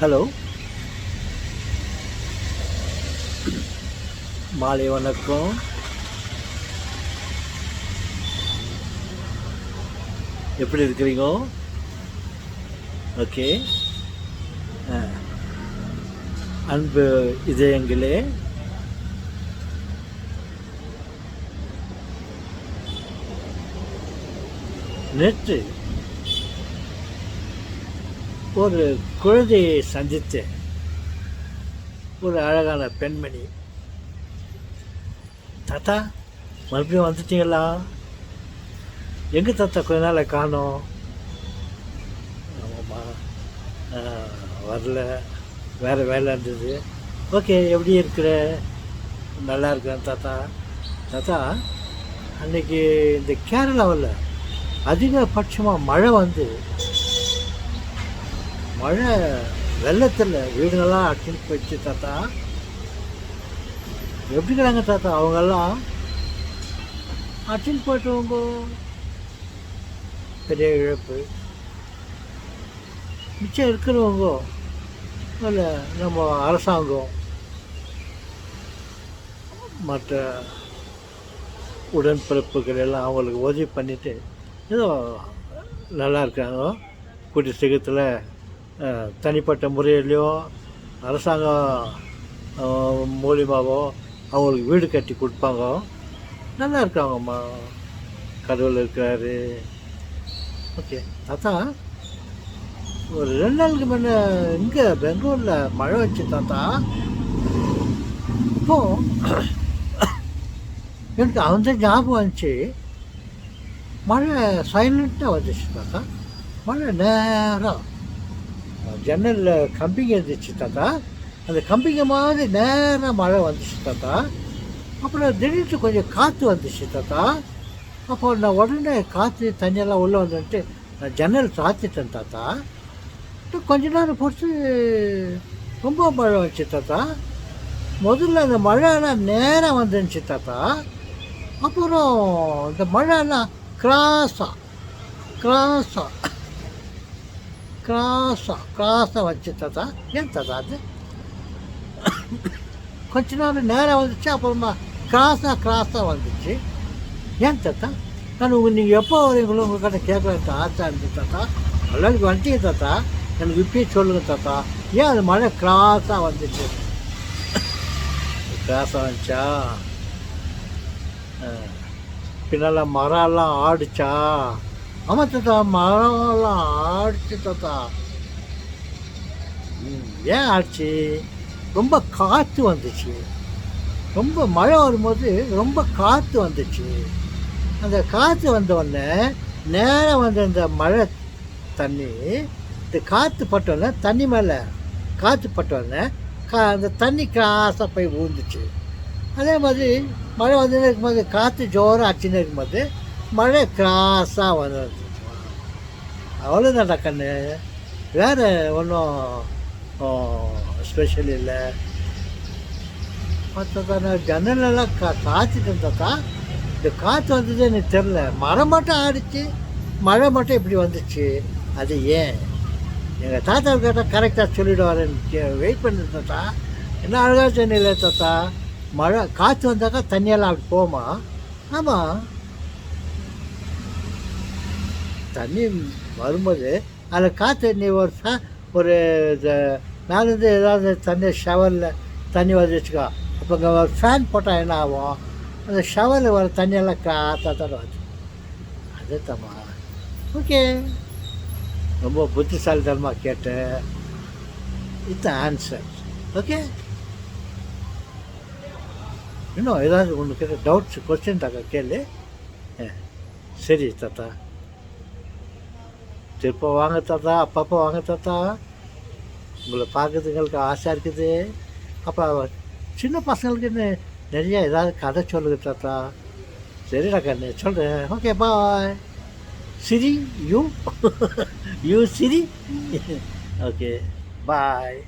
Hello, மாலை வணக்கம். எப்படி இருக்கிறீங்க? ஓகே. அ அன்பு இதயங்களே, நேற்று ஒரு குழந்தையை சந்தித்தேன். ஒரு அழகான பெண்மணி. தாத்தா, மறுபடியும் வந்துட்டீங்களா? எங்கே தாத்தா கொஞ்ச நாளை காணோம்? ஆமாம்மா, வரல, வேறு வேலை இருந்தது. ஓகே, எப்படி இருக்கிற? நல்லா இருக்கிறேன் தாத்தா. தாத்தா, அன்றைக்கி இந்த கேரளாவில் அதிகபட்சமாக மழை வந்து மழை வெள்ளத்தில் வீடுங்கள்லாம் அடிச்சுட்டு போயிடுச்சு தாத்தா. எப்படிங்கிறாங்க தாத்தா அவங்கெல்லாம்? அடிச்சுட்டு போயிட்டவங்க பெரிய இழப்பு. மிச்சம் இருக்கிறவங்க இல்லை நம்ம அரசாங்கம் மற்ற உடன்பிறப்புகள் எல்லாம் அவங்களுக்கு உதவி பண்ணிவிட்டு ஏதோ நல்லா இருக்காங்க. கூடிய சீக்கிரத்தில் தனிப்பட்ட முறையிலையோ அரசாங்கம் மூலியமாகவோ அவங்களுக்கு வீடு கட்டி கொடுப்பாங்க. நல்லா இருக்காங்கம்மா, கடவுள் இருக்கிறாரு. ஓகே தாத்தா, ஒரு 2 நாளுக்கு முன்னே இங்கே பெங்களூரில் மழை வச்சு தாத்தா. இப்போது எனக்கு அந்த ஞாபகம் வந்துச்சு. மழை சைலண்ட்டாக வந்துச்சு தாத்தா. மழை நேராக ஜன்னலில் கம்பிங்க இருந்துச்சு தாத்தா. அந்த கம்பிங்க மாதிரி நேராக மழை வந்துச்சு தாத்தா. அப்புறம் திடீர்னு கொஞ்சம் காற்று வந்துச்சு தாத்தா. அப்போ நான் உடனே காற்று தண்ணியெல்லாம் உள்ளே வந்துட்டு நான் ஜன்னல் சாத்திட்டேன் தாத்தா. கொஞ்ச நேரம் பொறுத்து ரொம்ப மழை வந்துச்சு தாத்தா. முதல்ல அந்த மழைலாம் நேராக வந்துருந்துச்சு தாத்தா. அப்புறம் இந்த மழைலாம் கிராஸாக வச்சு தாத்தா. ஏன் தாத்தா அது? கொஞ்ச நேரம் நேராக வந்துச்சு, அப்புறமா கிராஸாக வந்துச்சு. ஏன் தாத்தா? நான் நீங்கள் எப்போ வரீங்களோ உங்கள் கிட்ட கேட்கலாம் ஆச்சா இருந்துச்சு தாத்தா. எல்லாருக்கும் வந்துட்டீங்க தாத்தா, எனக்கு இப்பயே சொல்லுங்கள் தாத்தா, ஏன் அது மழை கிராஸாக வந்துச்சு? கிராஸாக வந்துச்சா? பின்னால் மரம்லாம் ஆடிச்சா? ஆமாம் தாத்தா, மரம்லாம் ஆடிச்சு தாத்தா. ஏன் ஆச்சு? ரொம்ப காற்று வந்துச்சு. ரொம்ப மழை வரும்போது ரொம்ப காற்று வந்துச்சு. அந்த காற்று வந்தோடனே நேராக வந்த இந்த மழை தண்ணி, இந்த காற்று பட்டோடனே தண்ணி மேலே காற்று பட்டோடனே அந்த தண்ணி கிராஸாக போய் விழுந்துச்சு. அதே மாதிரி மழை வந்துன்னு இருக்கும்போது காற்று ஜோராக அடிச்சுன்னு இருக்கும்போது மழை கிராஸாக வந்துச்சு. அவ்வளோதான்டா கண்ணு, வேறு ஒன்றும் ஸ்பெஷல் இல்லை. பார்த்தா நான் ஜன்னலெல்லாம் காய்ச்சிட்டேன் தாத்தா. இந்த காற்று வந்தது எனக்கு தெரில. மரம் மட்டும் ஆடிச்சு, மழை மட்டும் இப்படி வந்துச்சு. அது ஏன்? எங்கள் தாத்தா கேட்டால் கரெக்டாக சொல்லிவிடுவாருன்னு வெயிட் பண்ணு தாத்தா. என்ன அழகாக சொன்னீங்களே தாத்தா, மழை காற்று வந்தாக்கா தண்ணியெல்லாம் அப்படி போமா? ஆமாம், தண்ணி வரும்போது அதில் காற்று நீ ஒரு மேலேருந்து ஏதாவது தண்ணி ஷவரில் தண்ணி வந்து வச்சுக்கோ. அப்போ இங்கே ஒரு ஃபேன் போட்டால் என்ன ஆகும்? அந்த ஷவரில் வர தண்ணியெல்லாம் காற்றா தான் வருது. அது தம்மா. ஓகே, ரொம்ப புத்திசாலித்தனமாக கேட்டேன். It's answer. ஓகே, இன்னும் ஏதாவது ஒன்று கேட்ட டவுட்ஸ் கொஸ்டின் தாக்கா கேளு. சரி தாத்தா, திருப்ப வாங்க தாத்தா, அப்பப்போ வாங்க தாத்தா. உங்களை பார்க்கறதுங்களுக்கு ஆசையாக இருக்குது. அப்போ சின்ன பசங்களுக்கு நிறைய ஏதாவது கதை சொல்லுங்க தாத்தா. சரிடா கண்ணு, சொல்கிறேன். Okay, bye. Siri, you Siri. Okay, bye.